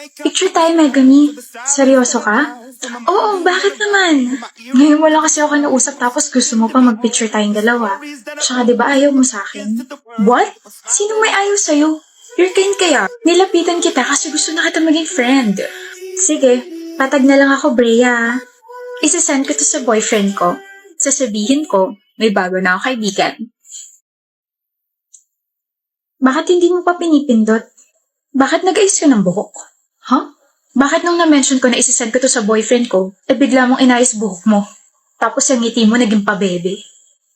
Picture tayo, Megami. Seryoso ka? Oo, bakit naman? Ngayon mo lang kasi ako nausap tapos gusto mo pa mag-picture tayong dalawa. Tsaka di ba ayaw mo sa akin? What? Sino may ayaw sa'yo? You're kind kaya. Nilapitan kita kasi gusto na kita maging friend. Sige, patag na lang ako, Brea. Isasend ko to sa boyfriend ko. Sasabihin ko, may bago na ako kaibigan. Bakit hindi mo pa pinipindot? Bakit nag-ayos ka ng buhok? Huh? Bakit nung na-mention ko na isasend ko to sa boyfriend ko, bigla mong inayos buhok mo? Tapos yung ngiti mo naging pabebe?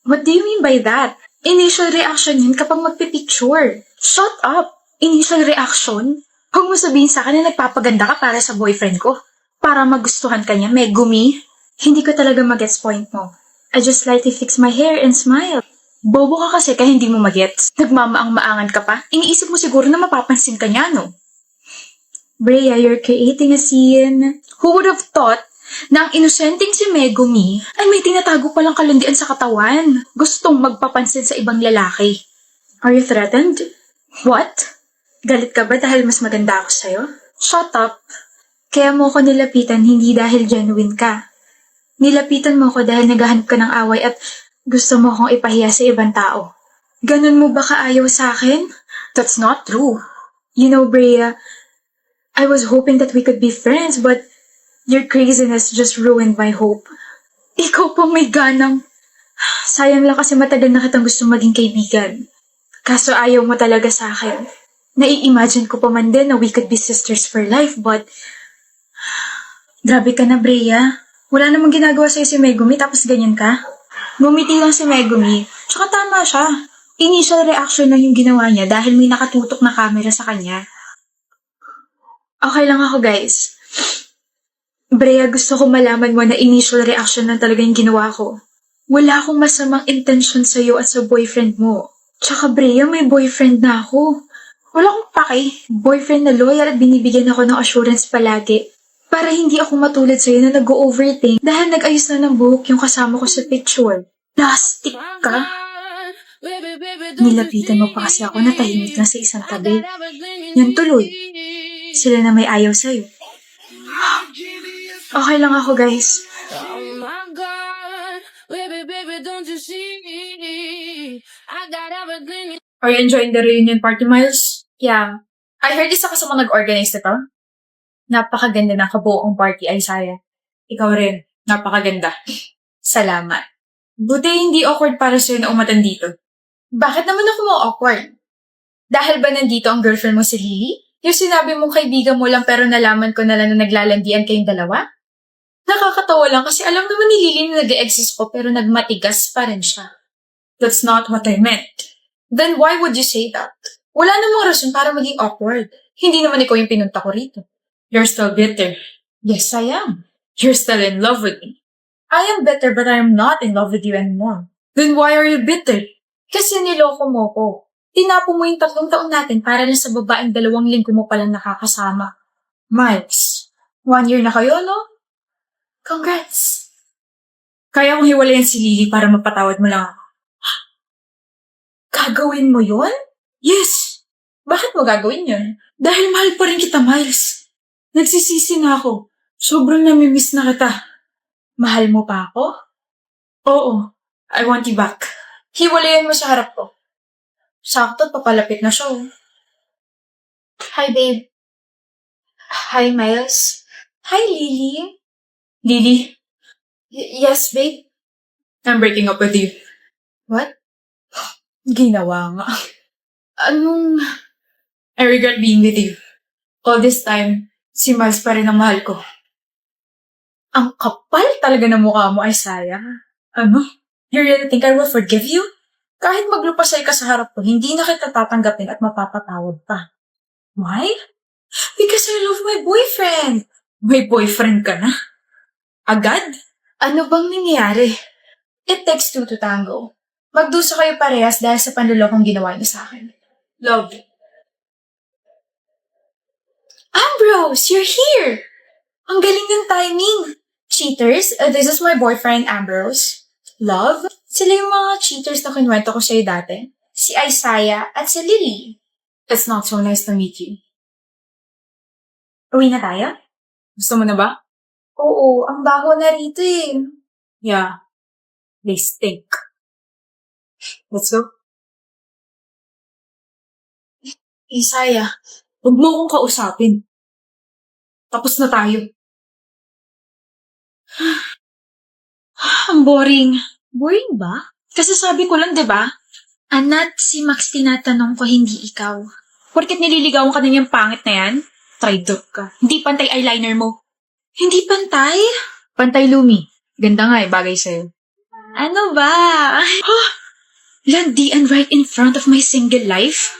What do you mean by that? Initial reaction yun kapag magpipicture. Shut up! Initial reaction? Huwag mo sabihin sa akin na nagpapaganda ka para sa boyfriend ko. Para magustuhan ka niya, Megumi. Hindi ko talaga magets point mo. I just lightly fix my hair and smile. Bobo ka kasi kaya hindi mo magets. Nagmamaang-maangan ka pa. Iniisip mo siguro na mapapansin ka niya, no? Brea, you're creating a scene. Who would have thought na ang inosenteng si Megumi ay may tinatago palang kalandian sa katawan. Gustong magpapansin sa ibang lalaki. Are you threatened? What? Galit ka ba dahil mas maganda ako sa'yo? Shut up. Kaya mo ko nilapitan hindi dahil genuine ka. Nilapitan mo ko dahil naghahanap ka ng away at gusto mo akong ipahiya sa ibang tao. Ganun mo ba kaayaw sa akin? That's not true. You know, Brea, I was hoping that we could be friends, but your craziness just ruined my hope. Ikaw pang may ganang. Sayang lang kasi matagal na kitang gusto maging kaibigan. Kaso ayaw mo talaga sa akin. Nai-imagine ko pa man din na we could be sisters for life, but grabe ka na, Brea. Wala namang ginagawa sa'yo si Megumi tapos ganyan ka. Ngumiti lang si Megumi. Tsaka tama siya. Initial reaction lang yung ginawa niya dahil may nakatutok na camera sa kanya. Okay lang ako, guys. Brea, gusto ko malaman mo na initial reaction lang talaga yung ginawa ko. Wala akong masamang intention sa'yo at sa boyfriend mo. Tsaka Brea, may boyfriend na ako. Wala akong pake. Boyfriend na loyal at binibigyan ako ng assurance palagi. Para hindi ako matulad sa'yo na nag-overthink dahil nag-ayos na ng buhok yung kasama ko sa picture. Plastic ka? Nilapitan mo pa kasi ako na tahimik lang sa isang tabi. Yan tuloy. Sila na may ayaw sa'yo. Okay lang ako, guys. Are you enjoying the reunion party, Miles? Yeah. I heard isa ka sa mga nag-organize nito. Napakaganda ng kabuoang party, Isaiah. Ikaw rin. Napakaganda. Salamat. Buti hindi awkward para sa'yo na umatan dito. Bakit naman ako mo awkward? Dahil ba nandito ang girlfriend mo si Lily? Yung sinabi mong kaibigan mo lang pero nalaman ko na lang na naglalandian kayong dalawa? Nakakatawa lang kasi alam naman ni Lily na nag-exist ko pero nagmatigas pa rin siya. That's not what I meant. Then why would you say that? Wala namang rason para maging awkward. Hindi naman ikaw yung pinunta ko rito. You're still bitter. Yes, I am. You're still in love with me. I am bitter but I am not in love with you anymore. Then why are you bitter? Kasi niloko mo ko. Tinapo mo yung 3 taon natin para lang sa babaeng 2 linggo mo palang nakakasama. Miles, 1 year na kayo, no? Congrats! Kaya kong hiwalayan si Lily para mapatawad mo lang ako. Gagawin mo yun? Yes! Bakit mo gagawin yun? Dahil mahal pa rin kita, Miles. Nagsisisi na ako. Sobrang namimiss na kita. Mahal mo pa ako? Oo. I want you back. Hiwalayan mo sa harap ko. Sakto, papalapit na siya. Hi, babe. Hi, Miles. Hi, Lily. Lily, Yes, babe. I'm breaking up with you. What? Ginawa nga. Anong... I regret being with you. All this time, si Miles pa rin ang mahal ko. Ang kapal talaga ng mukha mo, Isaiah. Ano? You really think I will forgive you? Kahit maglupasay ka sa harap ko, hindi na kita tatanggapin at mapapatawad pa. Why? Because I love my boyfriend. May boyfriend ka na? Agad? Ano bang nangyayari? It takes 2 to tango. Magdusa kayo parehas dahil sa panlulokong ginawa niyo sa akin. Love. Ambrose, you're here! Ang galing ng timing. Cheaters, this is my boyfriend, Ambrose. Love, sila yung mga cheaters na kinwento ko sa'yo dati. Si Isaiah at si Lily. It's not so nice to meet you. Uwi na tayo? Gusto mo na ba? Oo, ang baho na rito eh. Yeah. They stink. Let's go. Isaya, Huwag mo akong kausapin. Tapos na tayo. ang boring. Boring ba? Kasi sabi ko lang, di ba? Anat, si Max tinatanong ko, hindi ikaw. Porket nililigawan ka na niyang pangit na yan? Traitor ka. Hindi pantay eyeliner mo. Hindi pantay? Pantay Lumi. Ganda nga bagay sa'yo. Ano ba? Landian right in front of my single life?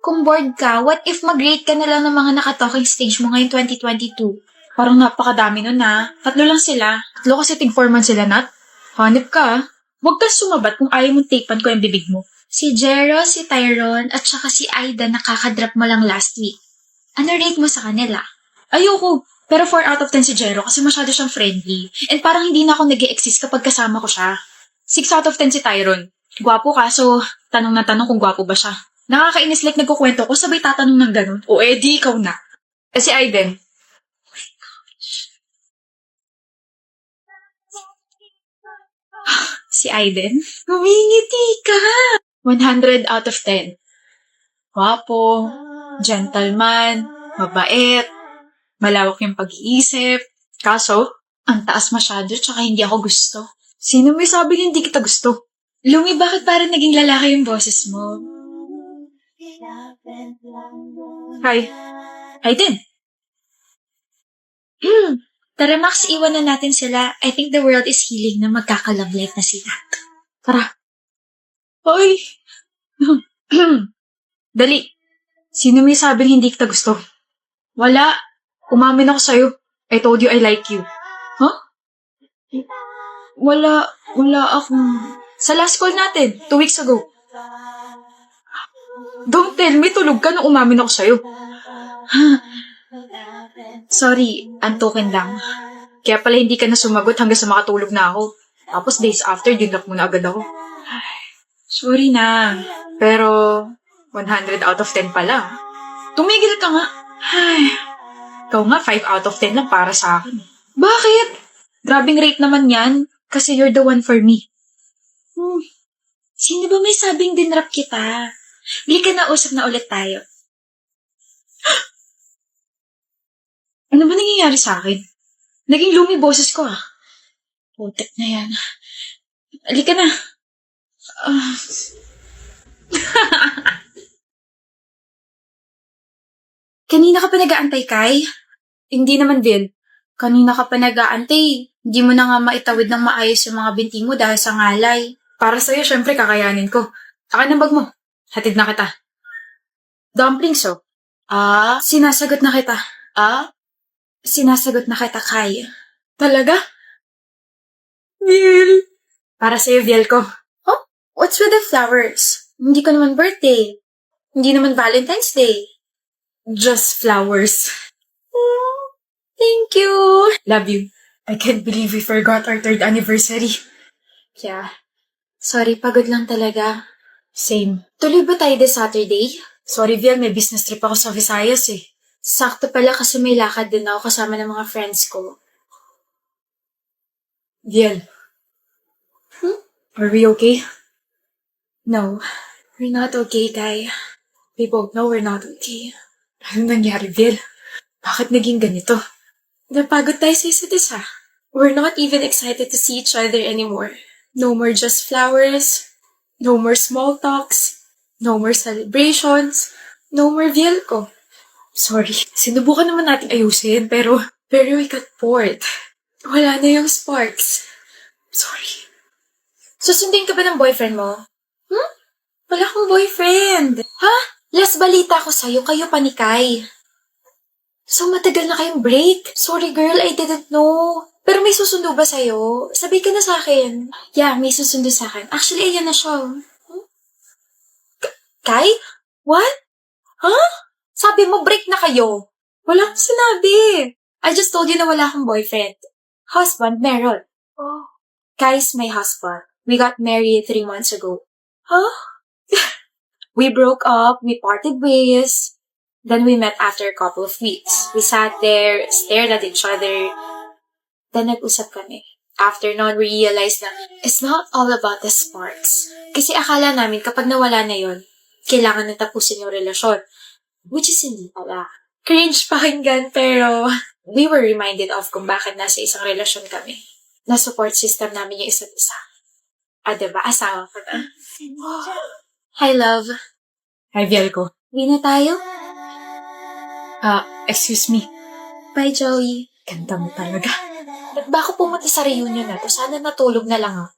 Kung bored ka, what if mag-rate ka na lang ng mga nakatalking stage mo ngayong 2022? Parang napakadami nun na. 3 lang sila. 3 kasi tig-4 sila, Nat. Hanip ka, ah. Huwag kang sumabat kung ayaw mong tapan ko yung bibig mo. Si Jero, si Tyrone, at saka si Aida nakakadrop mo lang last week. Ano rate mo sa kanila? Ayoko. Pero 4 out of 10 si Jero kasi masyado siyang friendly. And parang hindi na ako nag-e-exist kapag kasama ko siya. 6 out of 10 si Tyrone. Gwapo kaso, tanong na tanong kung gwapo ba siya. Nakakainis like nagkukwento ko sabay tatanong ng ganun. O edi ikaw na. Eh si Aiden. Si Aiden? Humingiti ka! 100 out of 10. Gwapo, gentleman, mabait, malawak yung pag-iisip. Kaso, ang taas masyado tsaka hindi ako gusto. Sino may sabing hindi kita gusto? Lumi, bakit parang naging lalaki yung boses mo? Hi. Aiden! Tara Max, iwan na natin sila. I think the world is healing na magkaka-love life na sila. Tara. Hoy! Dali. Sino may sabing hindi kita gusto? Wala. Umamin ako sa'yo. I told you I like you. Huh? Wala akong... Sa last call natin, 2 weeks ago. Don't tell me, tulog ka nung umamin ako sa'yo. Sorry, antukin lang. Kaya pala hindi ka na sumagot hanggang sa makatulog na ako. Tapos days after, dinlock mo na agad ako. Sorry na. Pero, 100 out of 10 pala. Tumigil ka nga. Ay, ikaw nga 5 out of 10 lang para sa akin. Bakit? Grabing rate naman yan. Kasi you're the one for me. Sino ba may sabing dinrap kita? Bili ka na, usap na ulit tayo. Ano ba nangyayari sa akin? Naging lumi boses ko ah. Putek na yan. Halika na. Kanina ka pa nag-aantay, Kai? Hindi naman, Vil. Kanina ka pa nag-aantay. Hindi mo na nga maitawid ng maayos yung mga binti mo dahil sa ngalay. Para sa'yo, syempre, kakayanin ko. Akin ang bag mo. Hatid na kita. Dumplings, oh. Sinasagot na kita. Sinasagot na kita, Kai. Talaga? Vil. Para sa'yo, Viel ko. What's with the flowers? Hindi ko naman birthday. Hindi naman Valentine's Day. Just flowers. Thank you. Love you. I can't believe we forgot our 3rd anniversary. Yeah. Sorry, pagod lang talaga. Same. Tuloy ba tayo this Saturday? Sorry, Viel, may business trip ako sa Visayas eh. Sakto pala kasi may lakad din ako kasama ng mga friends ko. Viel. Are we okay? No, we're not okay, Kai. We both know we're not okay. Ano nangyari, Viel? Bakit naging ganito? Napagod tayo sa isa't isa. We're not even excited to see each other anymore. No more just flowers. No more small talks. No more celebrations. No more Viel ko. Sorry, sinubukan naman natin ayusin, pero we got bored. Wala na yung sparks. sorry. Susundin ka ba ng boyfriend mo? Wala akong boyfriend. Ha? Last balita ko sa'yo, kayo pa ni Kai. So matagal na kayong break. Sorry girl, I didn't know. Pero may susundo ba sa'yo? Sabi ka na sa akin. Yeah, may susundo sa akin. Actually, ayan na siya. Kai? What? Huh? Sabi mo, break na kayo. Wala akong sinabi. I just told you na wala akong boyfriend. Husband, meron. Kai's my husband. We got married 3 months ago. Huh? We broke up. We parted ways. Then we met after a couple of weeks. We sat there, stared at each other. Then nag-usap kami. After nun, we realized na it's not all about the sparks. Kasi akala namin kapag nawala na yon, kailangan na tapusin yung relasyon. Which is hindi pala. Cringe pakinggan, pero we were reminded of kung bakit nasa isang relasyon kami. Na support system namin yung isa't isa. Diba? Asawa ko na. Hi, love. Hi, Bielko. Uwi na tayo? Excuse me. Bye, Joey. Ganda mo talaga. Ba't ba ako pumunta sa reunion na to? Sana natulog na lang ako.